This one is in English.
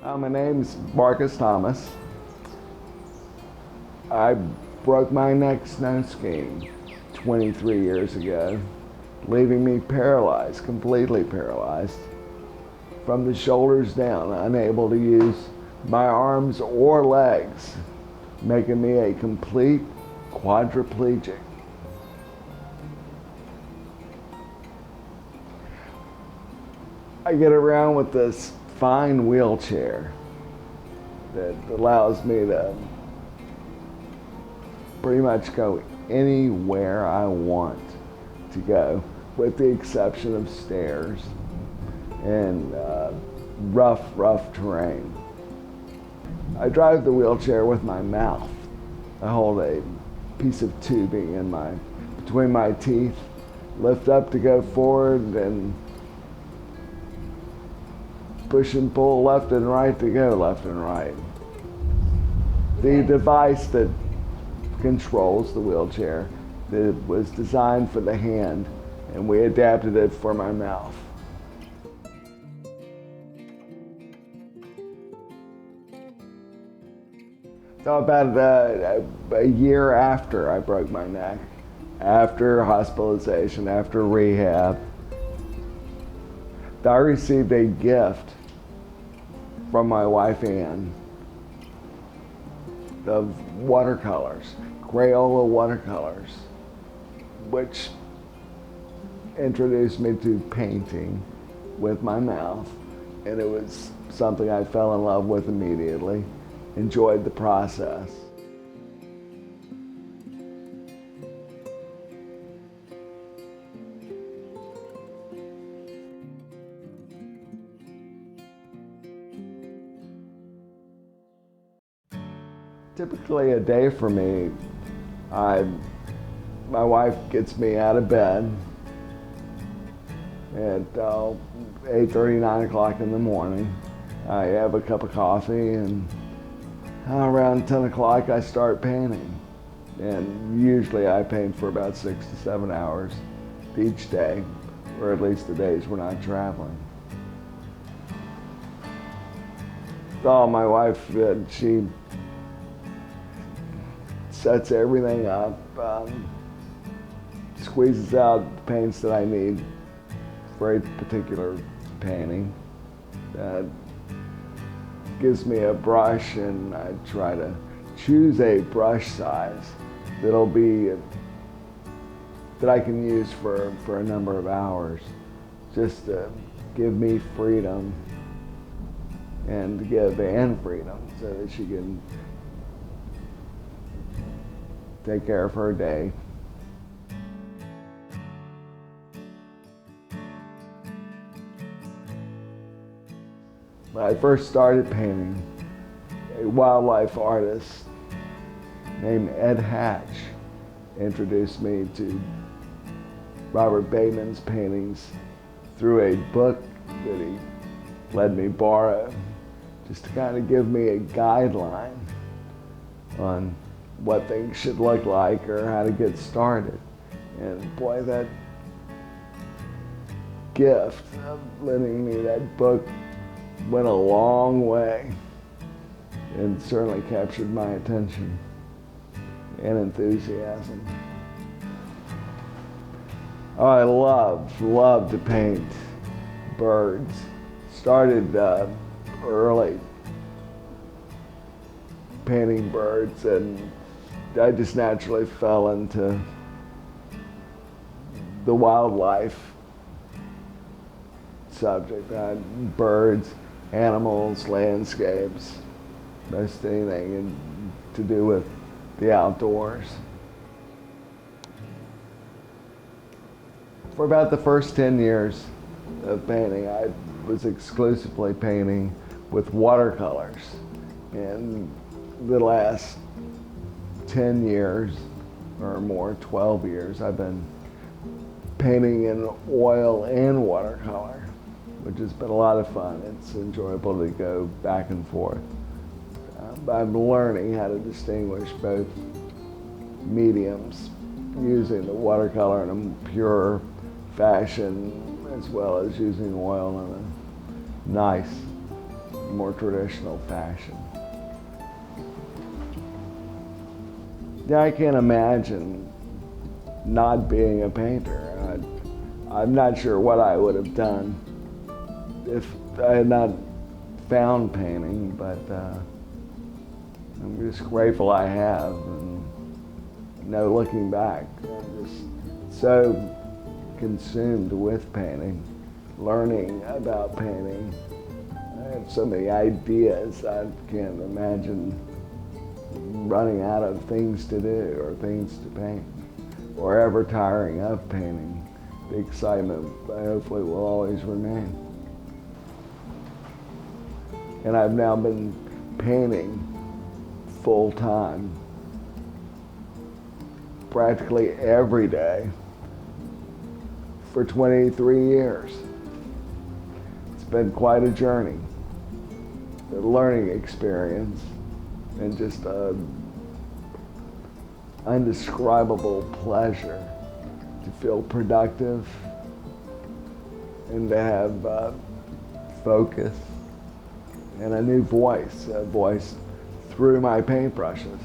My name's Marcus Thomas. I broke my neck snow skiing 23 years ago, leaving me paralyzed, completely paralyzed, from the shoulders down, unable to use my arms or legs, making me a complete quadriplegic. I get around with this fine wheelchair that allows me to pretty much go anywhere I want to go, with the exception of stairs and rough terrain. I drive the wheelchair with my mouth. I hold a piece of tubing between my teeth, lift up to go forward, and push and pull left and right to go left and right. The device that controls the wheelchair that was designed for the hand, and we adapted it for my mouth. So about a year after I broke my neck, after hospitalization, after rehab, I received a gift from my wife Ann of watercolors, Crayola Watercolors, which introduced me to painting with my mouth, and it was something I fell in love with immediately, enjoyed the process. Typically a day for me, my wife gets me out of bed at 8:30, 9 o'clock in the morning. I have a cup of coffee, and around 10 o'clock I start painting. And usually I paint for about 6 to 7 hours each day, or at least the days we're not traveling. So my wife, she sets everything up, squeezes out the paints that I need for a particular painting, gives me a brush, and I try to choose a brush size that I can use for a number of hours, just to give me freedom and to give Ann freedom so that she can take care of her day. When I first started painting, a wildlife artist named Ed Hatch introduced me to Robert Bateman's paintings through a book that he let me borrow, just to kind of give me a guideline on what things should look like or how to get started. And boy, that gift of lending me that book went a long way, and certainly captured my attention and enthusiasm. Oh, I love to paint birds. Started early painting birds, and I just naturally fell into the wildlife subject. Birds, animals, landscapes, most anything to do with the outdoors. For about the first 10 years of painting, I was exclusively painting with watercolors. And the last 10 years or more, 12 years, I've been painting in oil and watercolor, which has been a lot of fun. It's enjoyable to go back and forth. I'm learning how to distinguish both mediums, using the watercolor in a pure fashion, as well as using oil in a nice, more traditional fashion. Yeah, I can't imagine not being a painter. I'm not sure what I would have done if I had not found painting, but I'm just grateful I have, and no looking back. I'm just so consumed with painting, learning about painting. I have so many ideas, I can't imagine running out of things to do or things to paint, or ever tiring of painting. The excitement hopefully will always remain. And I've now been painting full time, practically every day for 23 years. It's been quite a journey, a learning experience, and just an undescribable pleasure to feel productive and to have focus and a new voice, a voice through my paintbrushes.